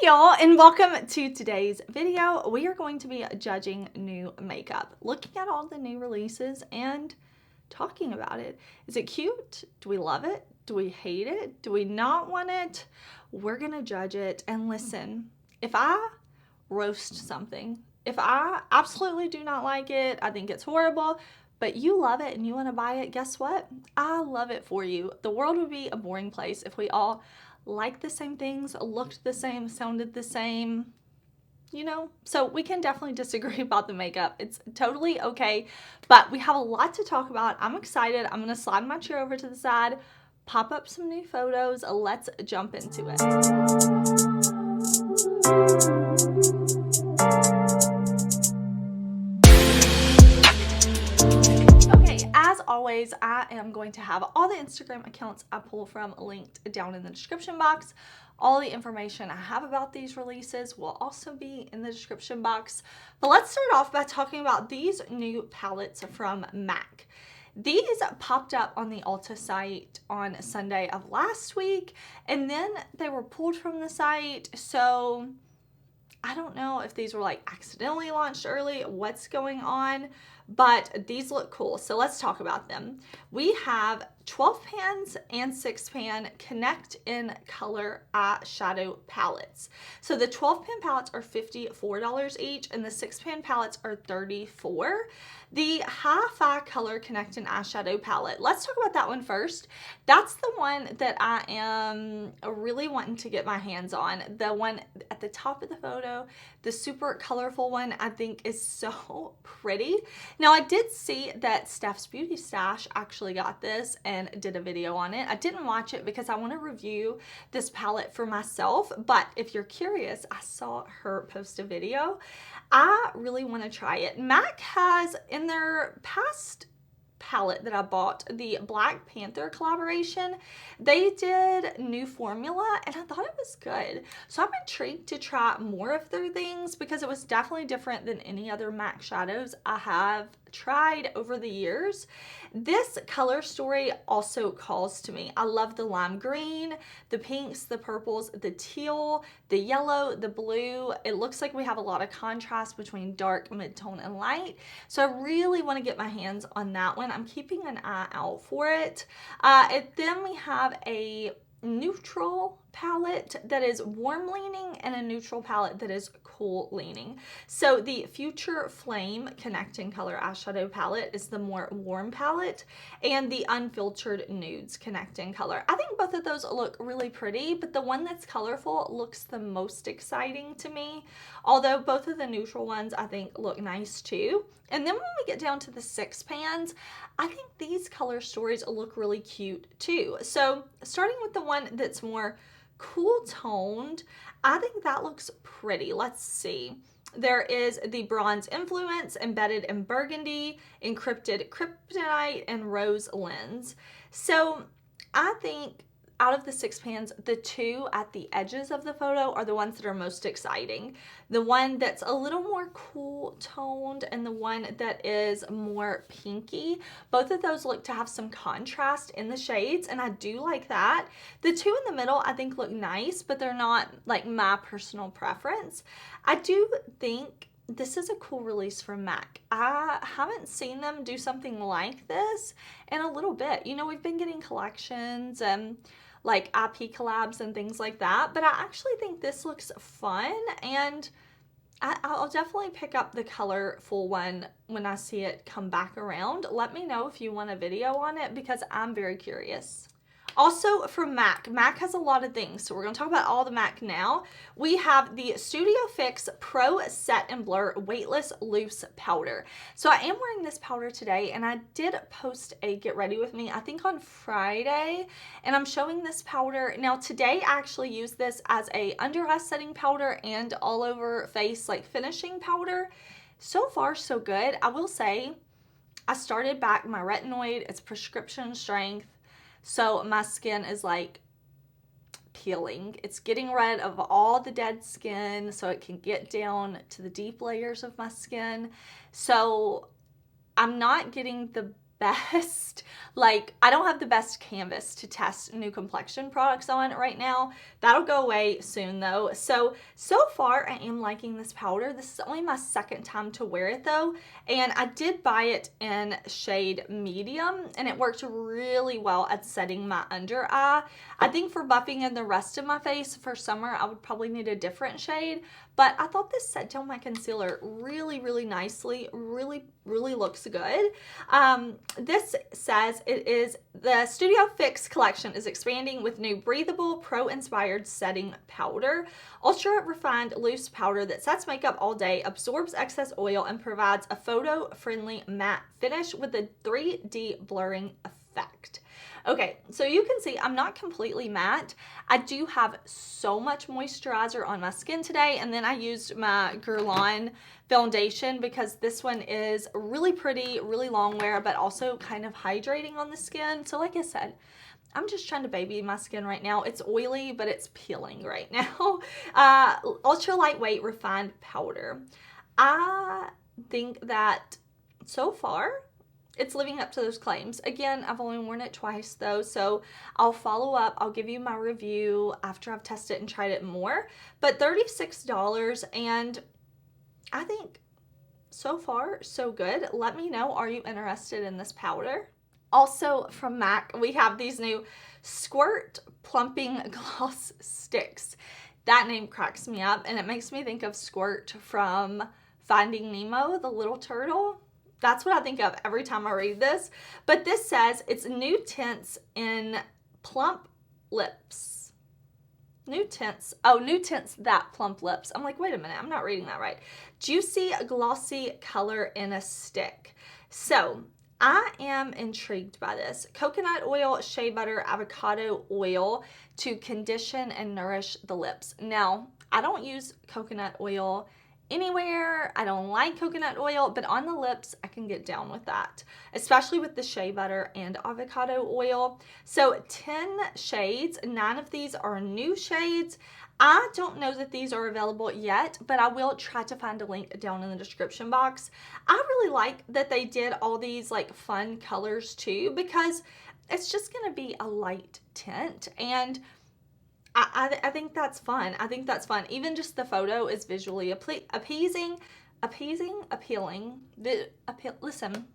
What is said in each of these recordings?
y'all, and welcome to today's video. We are going to be judging new makeup, looking at all the new releases and talking about it. Is it cute? Do we love it? Do we hate it? Do we not want it? We're gonna judge it. And listen, if I roast something, if I absolutely do not like it, I think it's horrible, but you love it and you want to buy it, guess what? I love it for you. The world would be a boring place if we all liked the same things, looked the same, sounded the same, you know? So we can definitely disagree about the makeup. It's totally okay, but we have a lot to talk about. I'm excited. I'm gonna slide my chair over to the side, pop up some new photos. Let's jump into it. As always, I am going to have all the Instagram accounts I pull from linked down in the description box. All the information I have about these releases will also be in the description box. But let's start off by talking about these new palettes from MAC. These popped up on the Ulta site on Sunday of last week, and then they were pulled from the site. So I don't know if these were like accidentally launched early, what's going on, but these look cool. So let's talk about them. We have 12 pans and 6 pan Connect in Color eyeshadow palettes. So the 12 pan palettes are $54 each and the 6 pan palettes are $34. The Hi-Fi Color Connect in eyeshadow palette. Let's talk about that one first. That's the one that I am really wanting to get my hands on. The one at the top of the photo, the super colorful one, I think is so pretty. Now I did see that Steph's Beauty Stash actually got this and did a video on it. I didn't watch it because I want to review this palette for myself, but if you're curious, I saw her post a video. I really want to try it. MAC has in their past palette that I bought, the Black Panther collaboration, they did new formula and I thought it was good. So I'm intrigued to try more of their things because it was definitely different than any other MAC shadows I have tried over the years. This color story also calls to me. I love the lime green, the pinks, the purples, the teal, the yellow, the blue. It looks like we have a lot of contrast between dark, mid-tone, and light. So I really want to get my hands on that one. I'm keeping an eye out for it. Then we have a neutral palette that is warm leaning and a neutral palette that is cool leaning. So the Future Flame Connecting Color eyeshadow palette is the more warm palette, and the Unfiltered Nudes Connecting Color. I think both of those look really pretty, but the one that's colorful looks the most exciting to me, although both of the neutral ones I think look nice too. And then when we get down to the 6 pans, I think these color stories look really cute too. So starting with the one that's more cool toned, I think that looks pretty. Let's see. There is the Bronze Influence, Embedded in Burgundy, Encrypted Kryptonite, and Rose Lens. So I think out of the 6 pans, the two at the edges of the photo are the ones that are most exciting. The one that's a little more cool toned and the one that is more pinky. Both of those look to have some contrast in the shades, and I do like that. The two in the middle I think look nice, but they're not like my personal preference. I do think this is a cool release from MAC. I haven't seen them do something like this in a little bit. You know, we've been getting collections and like IP collabs and things like that, but I actually think this looks fun, and I'll definitely pick up the colorful one when I see it come back around. Let me know if you want a video on it because I'm very curious. Also from MAC, MAC has a lot of things, so we're going to talk about all the MAC now. We have the Studio Fix Pro Set and Blur Weightless Loose Powder. So I am wearing this powder today, and I did post a get ready with me, I think on Friday, and I'm showing this powder. Now today I actually use this as a under eye setting powder and all over face like finishing powder. So far so good. I will say I started back my retinoid. It's prescription strength. So my skin is like peeling. It's getting rid of all the dead skin so it can get down to the deep layers of my skin. So I'm not getting the best, like, I don't have the best canvas to test new complexion products on right now. That'll go away soon though. So far I am liking this powder. This is only my second time to wear it though. And I did buy it in shade medium and it worked really well at setting my under eye. I think for buffing in the rest of my face for summer, I would probably need a different shade. But I thought this set down my concealer really, really nicely. Really looks good. This says it is the Studio Fix collection is expanding with new breathable, pro-inspired setting powder. Ultra refined loose powder that sets makeup all day, absorbs excess oil, and provides a photo-friendly matte finish with a 3D blurring effect. Okay, so you can see I'm not completely matte. I do have so much moisturizer on my skin today, and then I used my Guerlain foundation because this one is really pretty, really long wear, but also kind of hydrating on the skin. So like I said, I'm just trying to baby my skin right now. It's oily, but it's peeling right now. Ultra lightweight refined powder. I think that so far, it's living up to those claims. Again, I've only worn it twice though, so I'll follow up. I'll give you my review after I've tested it and tried it more. But $36, and I think so far, so good. Let me know, are you interested in this powder? Also from MAC, we have these new Squirt Plumping Gloss Sticks. That name cracks me up, and it makes me think of Squirt from Finding Nemo, the little turtle. That's what I think of every time I read this. But this says it's new tints in plump lips. New tints. Oh, new tints that plump lips. I'm like, wait a minute, I'm not reading that right. Juicy, glossy color in a stick. So I am intrigued by this. Coconut oil, shea butter, avocado oil to condition and nourish the lips. Now, I don't use coconut oil anywhere. I don't like coconut oil, but on the lips, I can get down with that, especially with the shea butter and avocado oil. So 10 shades, 9 of these are new shades. I don't know that these are available yet, but I will try to find a link down in the description box. I really like that they did all these like fun colors too, because it's just going to be a light tint, and I think that's fun. I think that's fun. Even just the photo is visually appealing. Listen,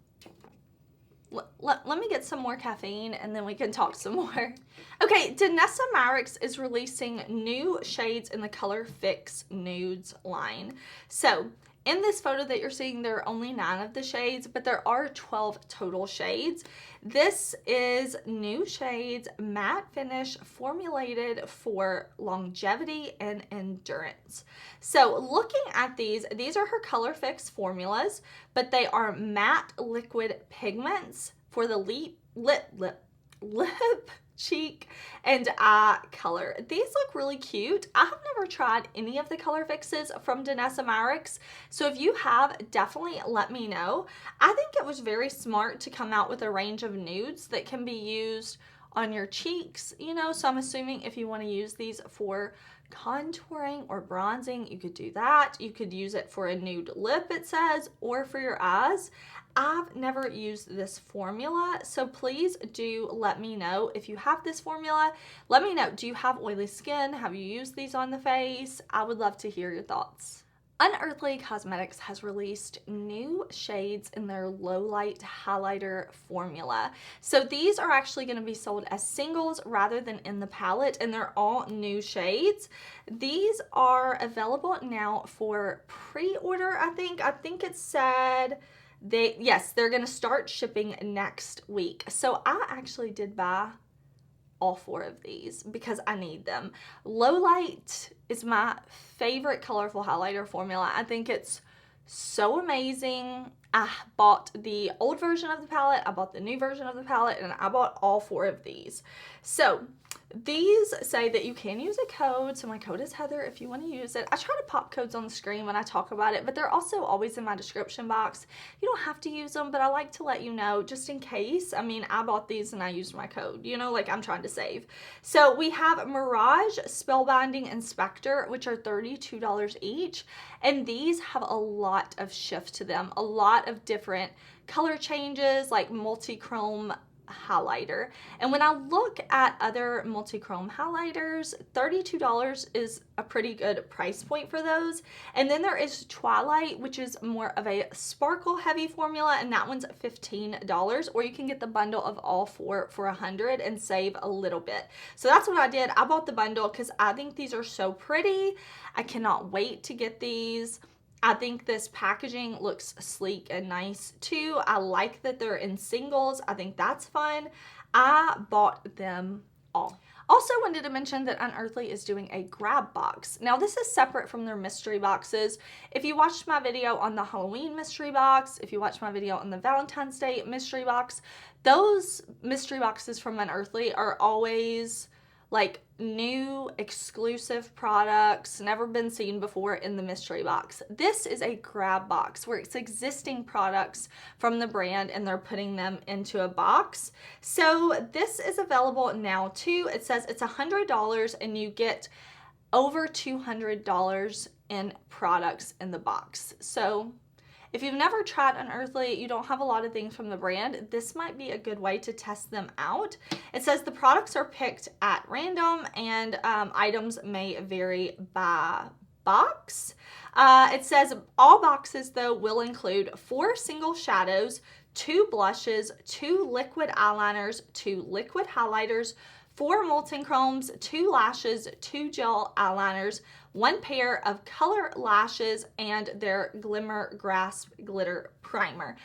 let me get some more caffeine and then we can talk some more. Okay, Danessa Myricks is releasing new shades in the Colorfix Nudes line. So in this photo that you're seeing, there are only 9 of the shades, but there are 12 total shades. This is new shades, matte finish, formulated for longevity and endurance. So looking at these are her Colorfix formulas, but they are matte liquid pigments for the lip, cheek, and eye color. These look really cute. I have never tried any of the color fixes from Danessa Myricks, so if you have, definitely let me know. I think it was very smart to come out with a range of nudes that can be used on your cheeks, you know, so I'm assuming if you want to use these for contouring or bronzing, you could do that. You could use it for a nude lip, it says, or for your eyes. I've never used this formula, so please do let me know if you have this formula. Let me know, do you have oily skin? Have you used these on the face? I would love to hear your thoughts. Unearthly Cosmetics has released new shades in their low light highlighter formula. So these are actually going to be sold as singles rather than in the palette, and they're all new shades. These are available now for pre-order, I think. I think it said yes, they're going to start shipping next week. So I actually did buy all 4 of these because I need them. Low light is my favorite colorful highlighter formula. I think it's so amazing. I bought the old version of the palette, I bought the new version of the palette, and I bought all 4 of these. So these say that you can use a code, so my code is Heather if you want to use it. I try to pop codes on the screen when I talk about it, but they're also always in my description box. You don't have to use them, but I like to let you know just in case. I mean, I bought these and I used my code, you know, like I'm trying to save. So we have Mirage Spellbinding Inspector, which are $32 each, and these have a lot of shift to them, a lot of different color changes, like multi-chrome highlighter. And when I look at other multi-chrome highlighters, $32 is a pretty good price point for those. And then there is Twilight, which is more of a sparkle heavy formula, and that one's $15, or you can get the bundle of all four for $100 and save a little bit. So that's what I did. I bought the bundle because I think these are so pretty. I cannot wait to get these. I think this packaging looks sleek and nice too. I like that they're in singles. I think that's fun. I bought them all. Also wanted to mention that Unearthly is doing a grab box. Now this is separate from their mystery boxes. If you watched my video on the Halloween mystery box, if you watched my video on the Valentine's Day mystery box, those mystery boxes from Unearthly are always like new exclusive products, never been seen before in the mystery box. This is a grab box where it's existing products from the brand and they're putting them into a box. So this is available now too. It says it's $100 and you get over $200 in products in the box. So if you've never tried Unearthly, you don't have a lot of things from the brand, this might be a good way to test them out. It says the products are picked at random and items may vary by box. It says all boxes though will include 4 single shadows, 2 blushes, 2 liquid eyeliners, 2 liquid highlighters, 4 molten chromes, 2 lashes, 2 gel eyeliners, 1 pair of color lashes, and their Glimmer Grasp Glitter Primer.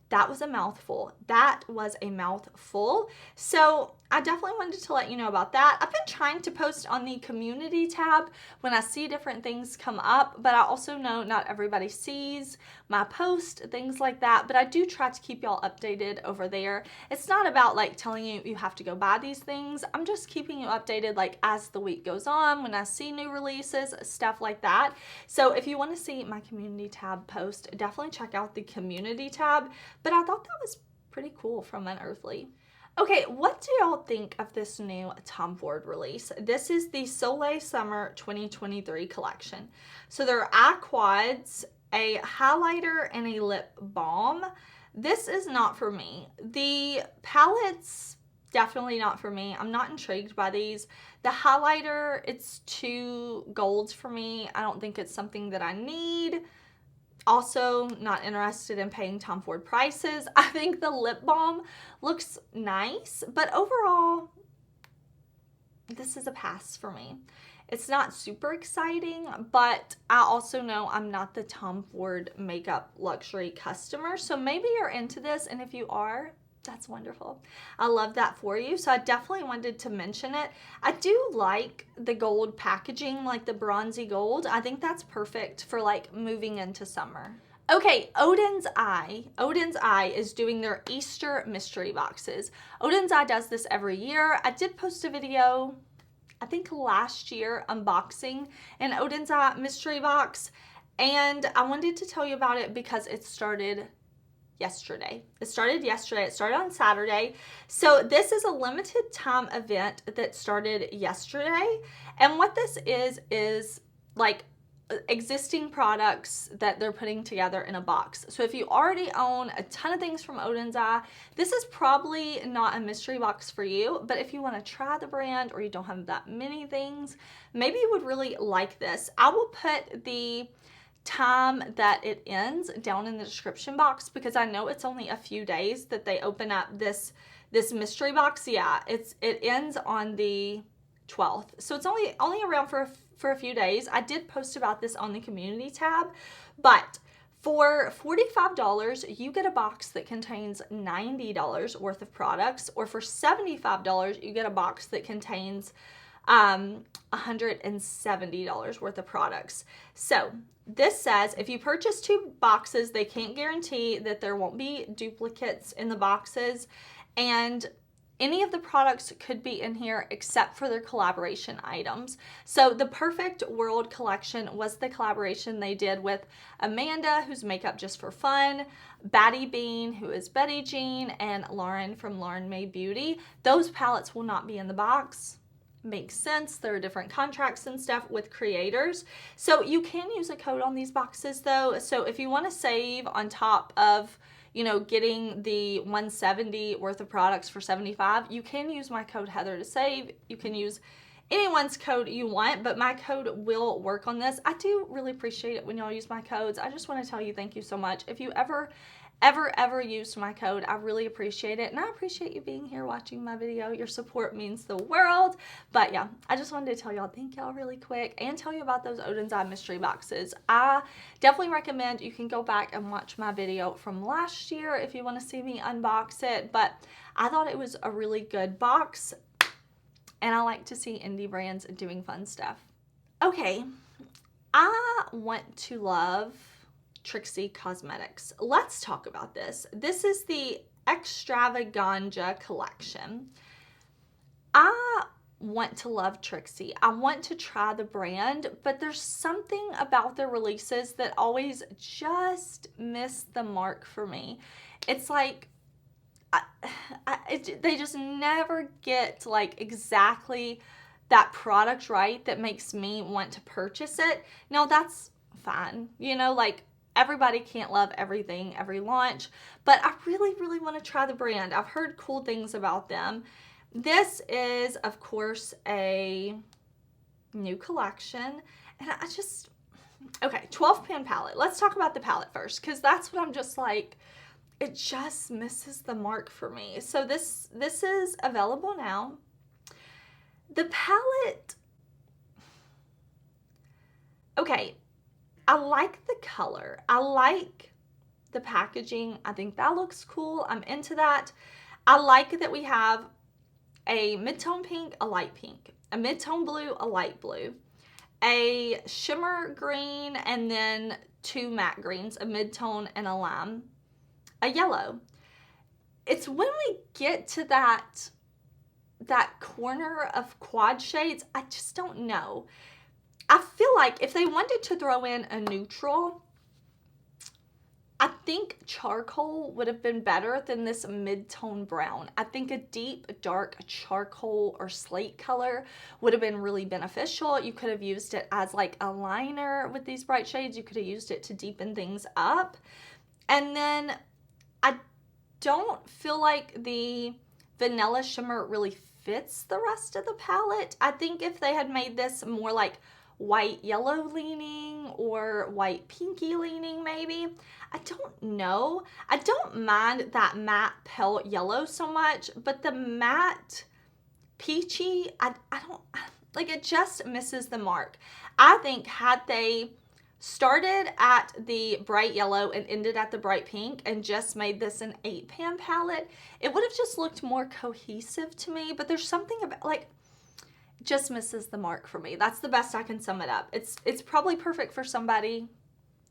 That was a mouthful. That was a mouthful. So I definitely wanted to let you know about that. I've been trying to post on the community tab when I see different things come up, but I also know not everybody sees my post, things like that, but I do try to keep y'all updated over there. It's not about like telling you you have to go buy these things. I'm just keeping you updated like as the week goes on, when I see new releases, stuff like that. So if you want to see my community tab post, definitely check out the community tab, but I thought that was pretty cool from Unearthly. Okay, what do y'all think of this new Tom Ford release? This is the Soleil Summer 2023 collection. So there are eye quads, a highlighter, and a lip balm. This is not for me. The palettes, definitely not for me. I'm not intrigued by these. The highlighter, it's too gold for me. I don't think it's something that I need. Also, not interested in paying Tom Ford prices. I think the lip balm looks nice, but overall, this is a pass for me. It's not super exciting, but I also know I'm not the Tom Ford makeup luxury customer, so maybe you're into this, and if you are, that's wonderful. I love that for you. So I definitely wanted to mention it. I do like the gold packaging, like the bronzy gold. I think that's perfect for like moving into summer. Okay, Odin's Eye. Odin's Eye is doing their Easter mystery boxes. Odin's Eye does this every year. I did post a video, I think last year, unboxing an Odin's Eye mystery box. And I wanted to tell you about it because it started yesterday. It started yesterday. It started on Saturday. So this is a limited time event that started yesterday. And what this is like existing products that they're putting together in a box. So if you already own a ton of things from Odin's Eye, this is probably not a mystery box for you, but if you want to try the brand or you don't have that many things, maybe you would really like this. I will put the time that it ends down in the description box because I know it's only a few days that they open up this mystery box. Yeah, it ends on the 12th, so it's only around for a few days. I did post about this on the community tab, but for $45 you get a box that contains $90 worth of products, or for $75 you get a box that contains $170 worth of products. So this says if you purchase 2 boxes, they can't guarantee that there won't be duplicates in the boxes, and any of the products could be in here except for their collaboration items. So the Perfect World collection was the collaboration they did with Amanda, who's Makeup Just for Fun, Batty Bean, who is Betty Jean, and Lauren from Lauren May Beauty. Those palettes will not be in the box. Makes sense. There are different contracts and stuff with creators. So you can use a code on these boxes though. So if you want to save on top of, you know, getting the $170 worth of products for $75, you can use my code Heather to save. You can use anyone's code you want, but my code will work on this. I do really appreciate it when y'all use my codes. I just want to tell you thank you so much. If you ever used my code, I really appreciate it, and I appreciate you being here watching my video. Your support means the world. But yeah, I just wanted to tell y'all thank y'all really quick and tell you about those Odin's Eye mystery boxes. I definitely recommend you can go back and watch my video from last year if you want to see me unbox it, but I thought it was a really good box, and I like to see indie brands doing fun stuff. Okay, I want to love Trixie Cosmetics. Let's talk about this. This is the ExtravaGANJA collection. I want to love Trixie. I want to try the brand, but there's something about their releases that always just miss the mark for me. It's like they just never get like exactly that product right that makes me want to purchase it. Now that's fine, you know, like everybody can't love everything every launch, but I really want to try the brand. I've heard cool things about them. This is, of course, a new collection, and I just, okay, 12 pan palette. Let's talk about the palette first, because that's what I'm just like, it just misses the mark for me. So this is available now. The palette, okay, I like the color. I like the packaging. I think that looks cool. I'm into that. I like that we have a mid-tone pink, a light pink, a mid-tone blue, a light blue, a shimmer green, and then two matte greens, a mid-tone and a lime, a yellow. It's when we get to that corner of quad shades, I just don't know. I feel like if they wanted to throw in a neutral, I think charcoal would have been better than this mid-tone brown. I think a deep, dark charcoal or slate color would have been really beneficial. You could have used it as like a liner with these bright shades. You could have used it to deepen things up. And then I don't feel like the vanilla shimmer really fits the rest of the palette. I think if they had made this more like white yellow leaning or white pinky leaning maybe, I don't know. I don't mind that matte pale yellow so much, but the matte peachy, I don't, like, it just misses the mark. I think had they started at the bright yellow and ended at the bright pink and just made this an 8-pan palette, it would have just looked more cohesive to me. But there's something about, like, just misses the mark for me. That's the best I can sum it up. It's probably perfect for somebody.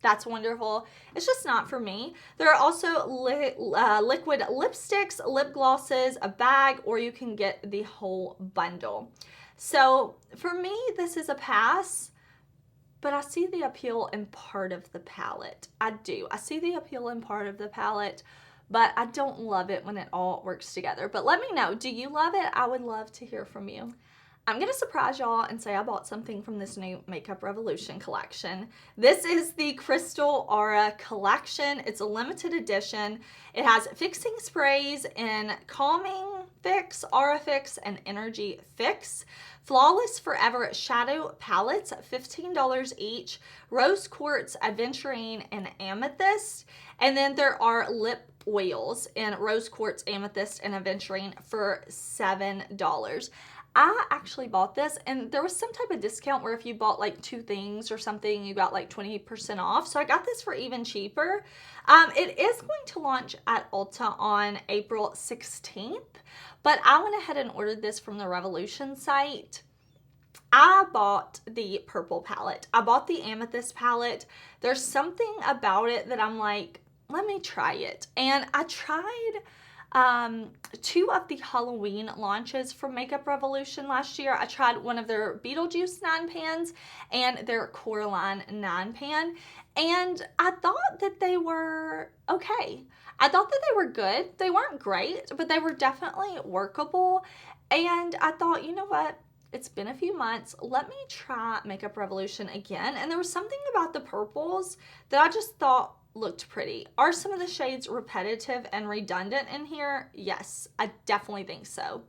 That's wonderful. It's just not for me. There are also liquid lipsticks, lip glosses, a bag, or you can get the whole bundle. So for me, this is a pass, but I see the appeal in part of the palette. I do. I see the appeal in part of the palette, but I don't love it when it all works together. But let me know, do you love it? I would love to hear from you. I'm going to surprise y'all and say I bought something from this new Makeup Revolution collection. This is the Crystal Aura collection. It's a limited edition. It has fixing sprays in Calming Fix, Aura Fix, and Energy Fix. Flawless Forever shadow palettes, $15 each. Rose Quartz, Aventurine, and Amethyst. And then there are lip oils in Rose Quartz, Amethyst, and Aventurine for $7. I actually bought this, and there was some type of discount where if you bought like 2 things or something, you got like 20% off. So I got this for even cheaper. It is going to launch at Ulta on April 16th, but I went ahead and ordered this from the Revolution site. I bought the purple palette. I bought the amethyst palette. There's something about it that I'm like, let me try it. And I tried two of the Halloween launches from Makeup Revolution last year. I tried one of their Beetlejuice 9 pans and their Coraline 9 pan, and I thought that they were okay. I thought that they were good. They weren't great, but they were definitely workable. And I thought, you know what? It's been a few months. Let me try Makeup Revolution again. And there was something about the purples that I just thought looked pretty. Are some of the shades repetitive and redundant in here? Yes, I definitely think so.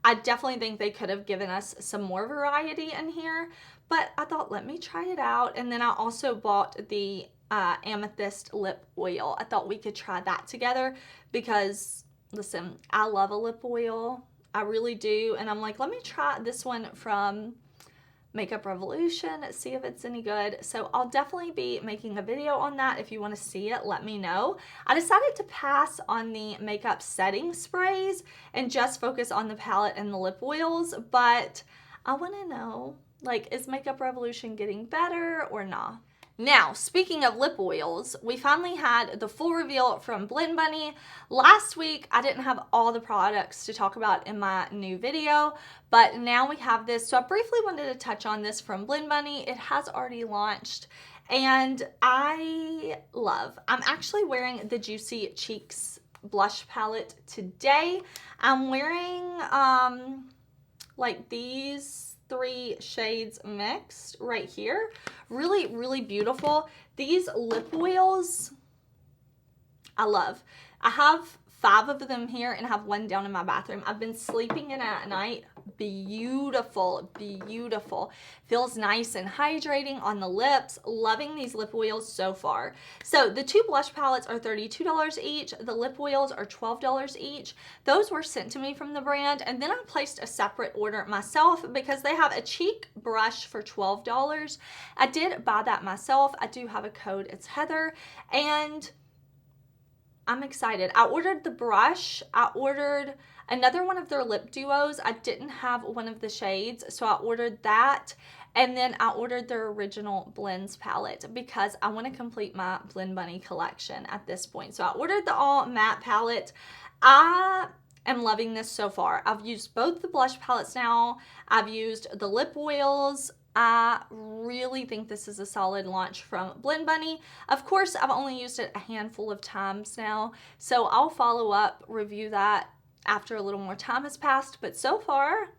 I definitely think they could have given us some more variety in here, but I thought, let me try it out. And then I also bought the Amethyst lip oil. I thought we could try that together because, listen, I love a lip oil. I really do. And I'm like, let me try this one from Makeup Revolution, see if it's any good. So I'll definitely be making a video on that. If you want to see it, let me know. I decided to pass on the makeup setting sprays and just focus on the palette and the lip oils, but I want to know, like, is Makeup Revolution getting better or not? Now, speaking of lip oils, we finally had the full reveal from Blend Bunny. Last week, I didn't have all the products to talk about in my new video, but now we have this. So I briefly wanted to touch on this from Blend Bunny. It has already launched, and I'm actually wearing the Juicy Cheeks blush palette today. I'm wearing like these 3 shades mixed right here. Really, really beautiful. These lip oils, I love. I have 5 of them here and I have 1 down in my bathroom. I've been sleeping in it at night. Beautiful, beautiful. Feels nice and hydrating on the lips. Loving these lip oils so far. So the 2 blush palettes are $32 each. The lip oils are $12 each. Those were sent to me from the brand, and then I placed a separate order myself because they have a Chic brush for $12. I did buy that myself. I do have a code. It's Heather, and I'm excited. I ordered the brush. I ordered another one of their lip duos. I didn't have one of the shades, so I ordered that. And then I ordered their original blends palette because I want to complete my Blend Bunny collection at this point. So I ordered the all matte palette. I am loving this so far. I've used both the blush palettes now. I've used the lip oils. I really think this is a solid launch from Blend Bunny. Of course, I've only used it a handful of times now, so I'll follow up, review that after a little more time has passed, but so far,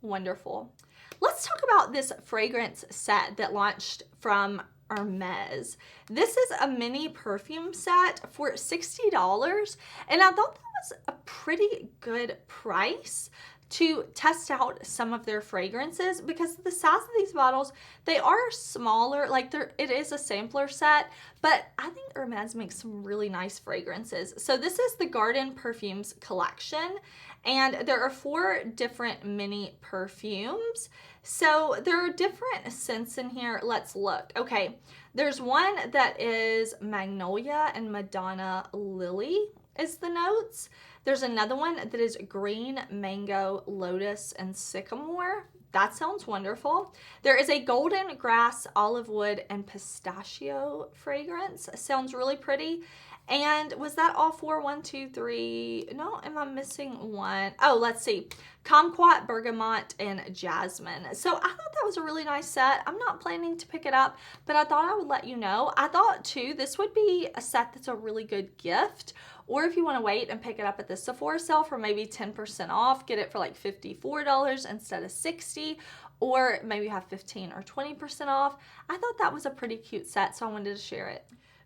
wonderful. Let's talk about this fragrance set that launched from Hermes. This is a mini perfume set for $60, and I thought that was a pretty good price to test out some of their fragrances because the size of these bottles, they are smaller. Like, it is a sampler set, but I think Hermes makes some really nice fragrances. So this is the Garden Perfumes collection, and there are 4 different mini perfumes. So there are different scents in here. Let's look. Okay, there's one that is Magnolia and Madonna Lily is the notes. There's another one that is green, mango, lotus, and sycamore. That sounds wonderful. There is a golden grass, olive wood, and pistachio fragrance. Sounds really pretty. And was that all 4? 1, 2, 3. No, am I missing one? Oh, let's see. Kumquat, bergamot, and jasmine. So I thought that was a really nice set. I'm not planning to pick it up, but I thought I would let you know. I thought too, this would be a set that's a really good gift. Or if you want to wait and pick it up at the Sephora sale for maybe 10% off, get it for like $54 instead of $60, or maybe have 15 or 20% off. I thought that was a pretty cute set, so I wanted to share it.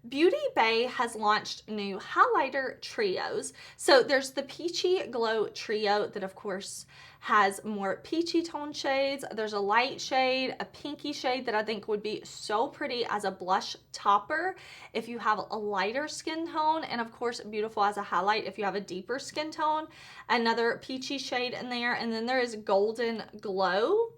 Beauty Bay has launched new highlighter trios. So there's the Peachy Glow Trio that, of course, has more peachy tone shades. There's a light shade, a pinky shade that I think would be so pretty as a blush topper if you have a lighter skin tone, and of course beautiful as a highlight if you have a deeper skin tone. Another peachy shade in there, and then there is Golden Glow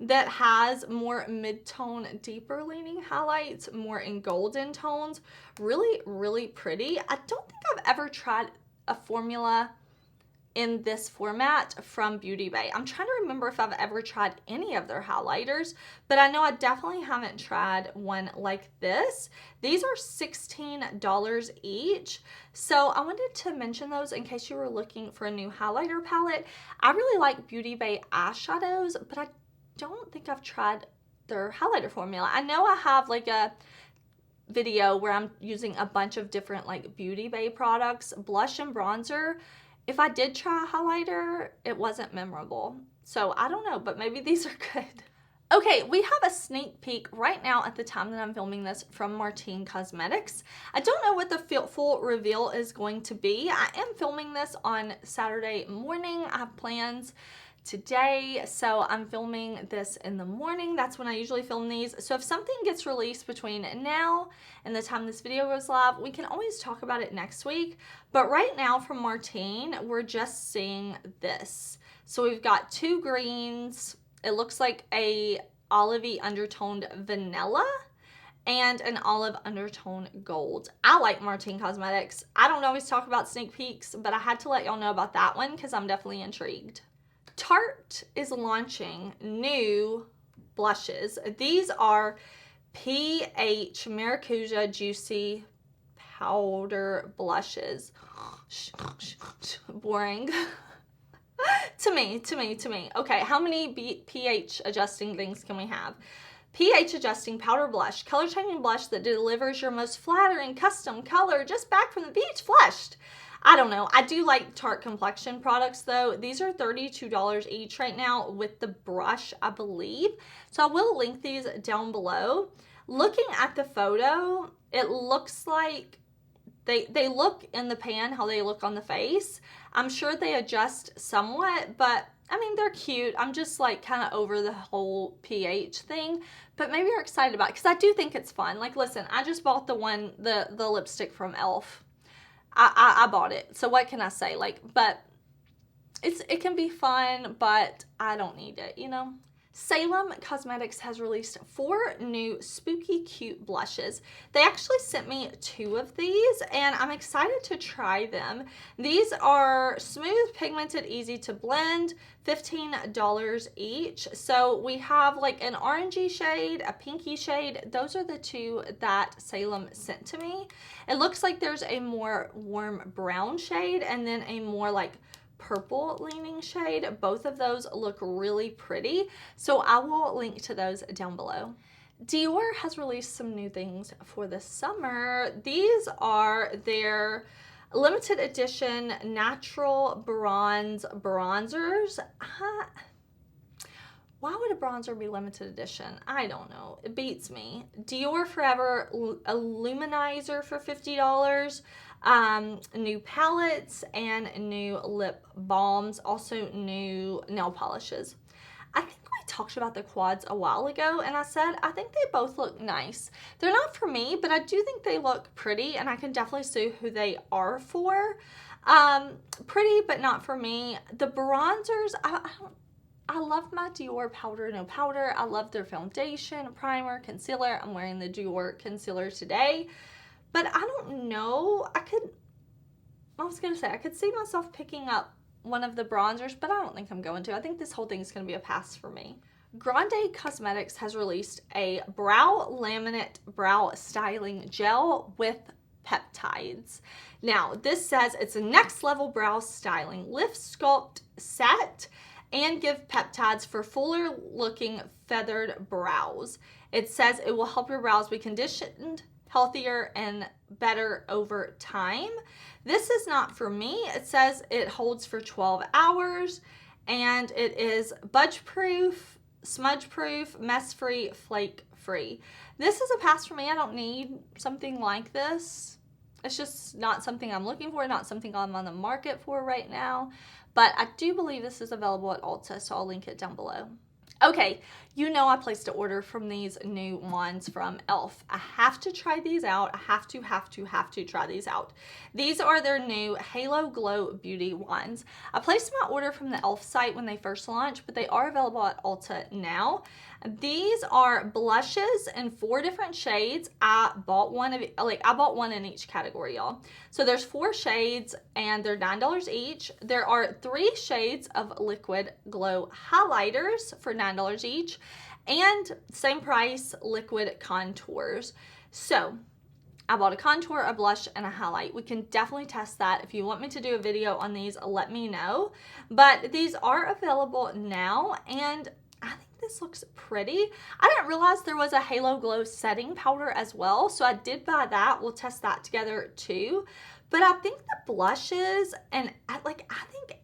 that has more mid-tone, deeper leaning highlights, more in golden tones. Really, really pretty. I don't think I've ever tried a formula in this format from Beauty Bay. I'm trying to remember if I've ever tried any of their highlighters, but I know I definitely haven't tried one like this. These are $16 each. So I wanted to mention those in case you were looking for a new highlighter palette. I really like Beauty Bay eyeshadows, but I don't think I've tried their highlighter formula. I know I have like a video where I'm using a bunch of different like Beauty Bay products, blush and bronzer. If I did try a highlighter, it wasn't memorable. So I don't know, but maybe these are good. Okay, we have a sneak peek right now at the time that I'm filming this from Martine Cosmetics. I don't know what the full reveal is going to be. I am filming this on Saturday morning. I have plans today, so I'm filming this in the morning. That's when I usually film these. So if something gets released between now and the time this video goes live, we can always talk about it next week. But right now from Martine, we're just seeing this. So we've got two greens. It looks like a olivey undertoned vanilla and an olive undertone gold. I like Martine Cosmetics. I don't always talk about sneak peeks, but I had to let y'all know about that one because I'm definitely intrigued. Tarte is launching new blushes. These are PH Maracuja Juicy Powder Blushes. Boring. to me. Okay, how many pH adjusting things can we have? pH adjusting powder blush, color changing blush that delivers your most flattering custom color just back from the beach, flushed. I don't know. I do like Tarte complexion products though. These are $32 each right now with the brush, I believe. So I will link these down below. Looking at the photo, it looks like they look in the pan how they look on the face. I'm sure they adjust somewhat, but I mean, they're cute. I'm just like kind of over the whole pH thing, but maybe you're excited about it because I do think it's fun. Like, listen, I just bought the lipstick from e.l.f. I bought it. So what can I say? Like, but it can be fun, but I don't need it, you know? Salem Cosmetics has released 4 new spooky cute blushes. They actually sent me 2 of these and I'm excited to try them. These are smooth, pigmented, easy to blend, $15 each. So we have like an orangey shade, a pinky shade. Those are the 2 that Salem sent to me. It looks like there's a more warm brown shade and then a more like purple leaning shade. Both of those look really pretty, so I will link to those down below. Dior has released some new things for the summer. These are their limited edition natural bronze bronzers. Why would a bronzer be limited edition? I don't know. It beats me. Dior Forever Illuminizer for $50. New palettes and new lip balms, also new nail polishes. I think we talked about the quads a while ago and I said I think they both look nice. They're not for me, but I do think they look pretty and I can definitely see who they are for. Pretty, but not for me. The bronzers, I love my Dior Powder No Powder. I love their foundation, primer, concealer. I'm wearing the Dior concealer today. But I don't know, I could see myself picking up one of the bronzers, but I don't think I'm going to. I think this whole thing is going to be a pass for me. Grande Cosmetics has released a brow laminate brow styling gel with peptides. Now, this says it's a next level brow styling, lift, sculpt, set, and give peptides for fuller looking feathered brows. It says it will help your brows be conditioned, healthier, and better over time. This is not for me. It says it holds for 12 hours and it is budge proof, smudge proof, mess free, flake free. This is a pass for me. I don't need something like this. It's just not something I'm looking for, not something I'm on the market for right now. But I do believe this is available at Ulta, so I'll link it down below. Okay, you know I placed an order from these new wands from e.l.f. I have to try these out. I have to try these out. These are their new Halo Glow Beauty wands. I placed my order from the e.l.f. site when they first launched, but they are available at Ulta now. These are blushes in 4 different shades. I bought one in each category, y'all. So there's 4 shades and they're $9 each. There are 3 shades of liquid glow highlighters for $9 each, and same price liquid contours. So I bought a contour, a blush, and a highlight. We can definitely test that. If you want me to do a video on these, let me know. But these are available now, and I think this looks pretty. I didn't realize there was a Halo Glow setting powder as well, so I did buy that. We'll test that together too. But I think the blushes and I think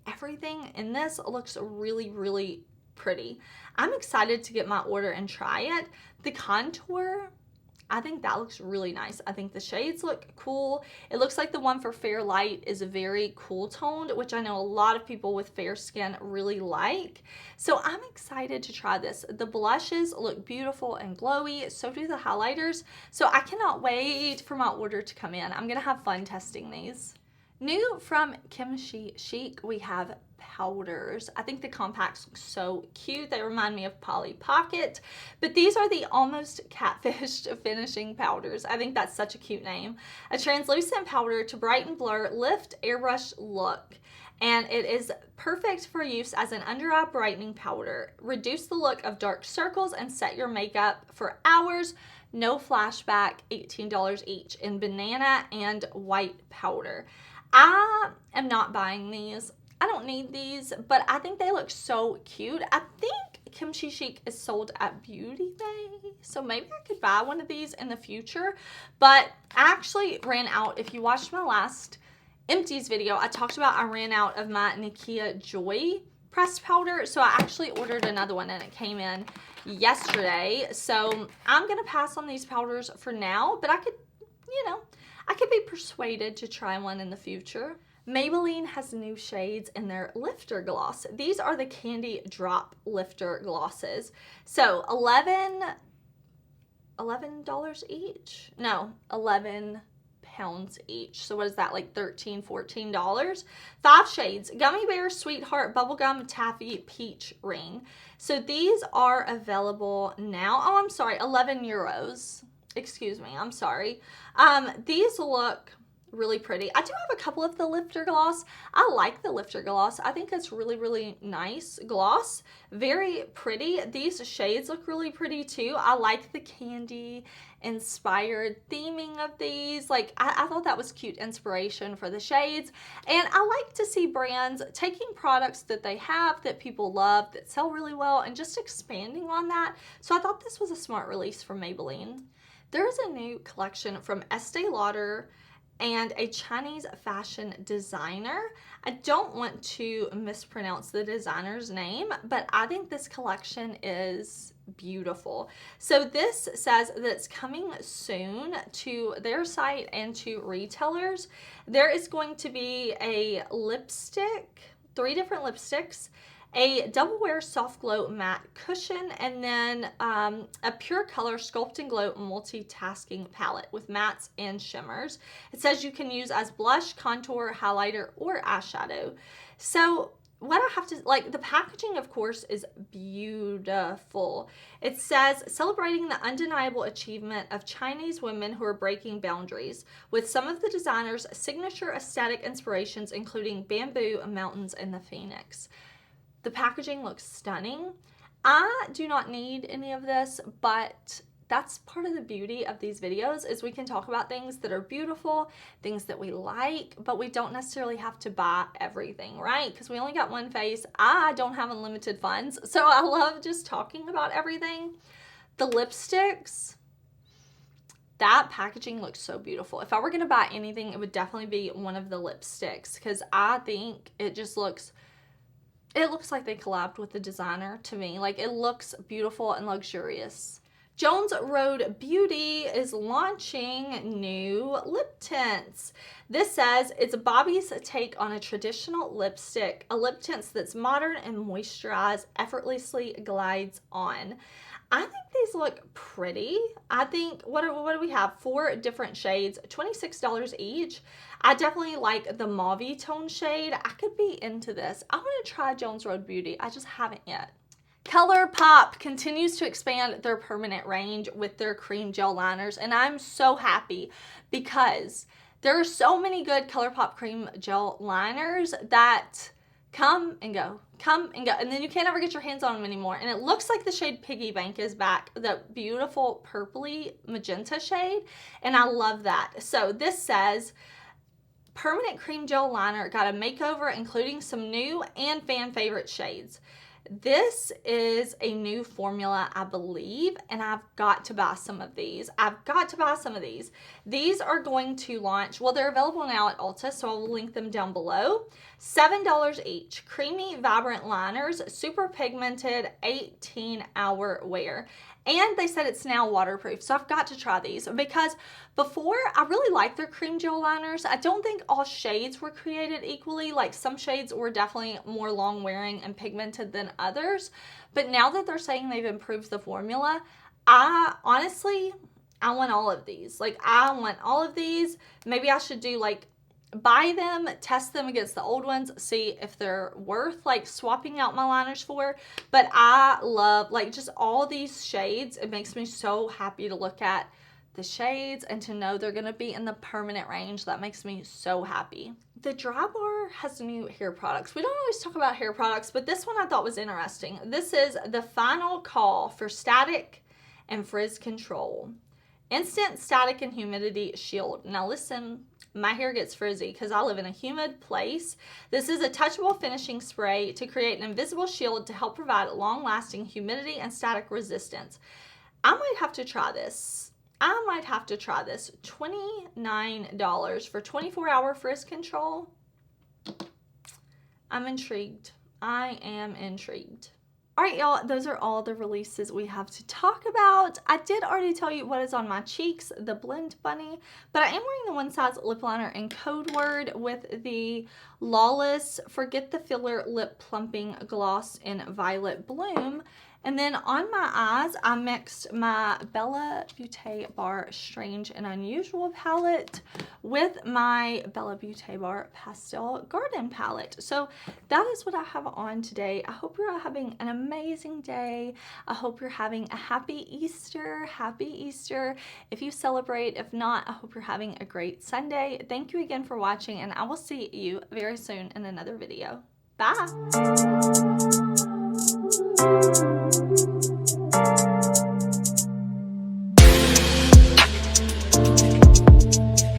everything in this looks really, really pretty. I'm excited to get my order and try it. The contour, I think that looks really nice. I think the shades look cool. It looks like the one for Fair Light is a very cool toned, which I know a lot of people with fair skin really like. So I'm excited to try this. The blushes look beautiful and glowy. So do the highlighters. So I cannot wait for my order to come in. I'm going to have fun testing these. New from KimChi Chic, we have powders. I think the compacts look so cute. They remind me of Polly Pocket, but these are the Almost Catfished finishing powders. I think that's such a cute name. A translucent powder to brighten, blur, lift, airbrush look. And it is perfect for use as an under eye brightening powder. Reduce the look of dark circles and set your makeup for hours. No flashback, $18 each in banana and white powder. I am not buying these. I don't need these, but I think they look so cute. I think KimChi Chic is sold at Beauty Bay, so maybe I could buy one of these in the future. But I actually ran out. If you watched my last empties video, I talked about I ran out of my Nikia Joy pressed powder, so I actually ordered another one and it came in yesterday. So I'm gonna pass on these powders for now, but I could, I could be persuaded to try one in the future. Maybelline has new shades in their lifter gloss. These are the Candy Drop Lifter glosses. So $11 each? No, 11 pounds each. So what is that, like $13, $14? 5 shades: Gummy Bear, Sweetheart, Bubblegum, Taffy, Peach Ring. So these are available now. Oh, I'm sorry, 11 euros. Excuse me, I'm sorry. These look really pretty. I do have a couple of the lifter gloss. I like the lifter gloss. I think it's really, really nice gloss. Very pretty. These shades look really pretty too. I like the candy inspired theming of these. Like, I thought that was cute inspiration for the shades. And I like to see brands taking products that they have that people love, that sell really well, and just expanding on that. So I thought this was a smart release from Maybelline. There's a new collection from Estée Lauder and a Chinese fashion designer. I don't want to mispronounce the designer's name, but I think this collection is beautiful. So this says that it's coming soon to their site and to retailers. There is going to be a lipstick, 3 different lipsticks, a double wear soft glow matte cushion, and then a pure color sculpt and glow multitasking palette with mattes and shimmers. It says you can use as blush, contour, highlighter, or eyeshadow. So what I have to, like, the packaging of course is beautiful. It says celebrating the undeniable achievement of Chinese women who are breaking boundaries with some of the designer's signature aesthetic inspirations, including bamboo, mountains, and the phoenix. The packaging looks stunning. I do not need any of this, but that's part of the beauty of these videos, is we can talk about things that are beautiful, things that we like, but we don't necessarily have to buy everything, right? Because we only got one face. I don't have unlimited funds, so I love just talking about everything. The lipsticks, that packaging looks so beautiful. If I were gonna buy anything, it would definitely be one of the lipsticks, because I think it just looks, it looks like they collabed with the designer to me. Like, it looks beautiful and luxurious. Jones Road Beauty is launching new lip tints. This says it's Bobby's take on a traditional lipstick, a lip tint that's modern and moisturized, effortlessly glides on. I think these look pretty. I think, what do we have? 4 different shades, $26 each. I definitely like the mauve tone shade. I could be into this. I want to try Jones Road Beauty. I just haven't yet. ColourPop continues to expand their permanent range with their cream gel liners, and I'm so happy because there are so many good ColourPop cream gel liners that come and go, and then you can't ever get your hands on them anymore. And it looks like the shade Piggy Bank is back, the beautiful purpley magenta shade, and I love that. So this says, permanent cream gel liner got a makeover, including some new and fan favorite shades. This is a new formula, I believe, and I've got to buy some of these. These are going to launch, well, they're available now at Ulta, so I'll link them down below. $7 each. Creamy, vibrant liners, super pigmented, 18-hour wear. And they said it's now waterproof, so I've got to try these because before I really liked their cream gel liners. I don't think all shades were created equally. Like some shades were definitely more long wearing and pigmented than others. But now that they're saying they've improved the formula, I want all of these. Like I want all of these. Maybe I should do like buy them, test them against the old ones, see if they're worth like swapping out my liners for. But I love like just all these shades. It makes me so happy to look at the shades and to know they're going to be in the permanent range. That makes me so happy. The DryBar has new hair products. We don't always talk about hair products, but this one I thought was interesting. This is the final call for static and frizz control. Instant static and humidity shield. Now listen, my hair gets frizzy because I live in a humid place. This is a touchable finishing spray to create an invisible shield to help provide long-lasting humidity and static resistance. I might have to try this. $29 for 24-hour frizz control. I'm intrigued. I am intrigued. All right, y'all, those are all the releases we have to talk about. I did already tell you what is on my cheeks, the Blend Bunny, but I am wearing the One Size lip liner in Code Word with the Lawless Forget the Filler Lip Plumping Gloss in Violet Bloom. And then on my eyes, I mixed my Bella Beauté Bar Strange and Unusual palette with my Bella Beauté Bar Pastel Garden palette. So that is what I have on today. I hope you're having an amazing day. I hope you're having a happy Easter. Happy Easter. If you celebrate, if not, I hope you're having a great Sunday. Thank you again for watching, and I will see you very soon in another video. Bye.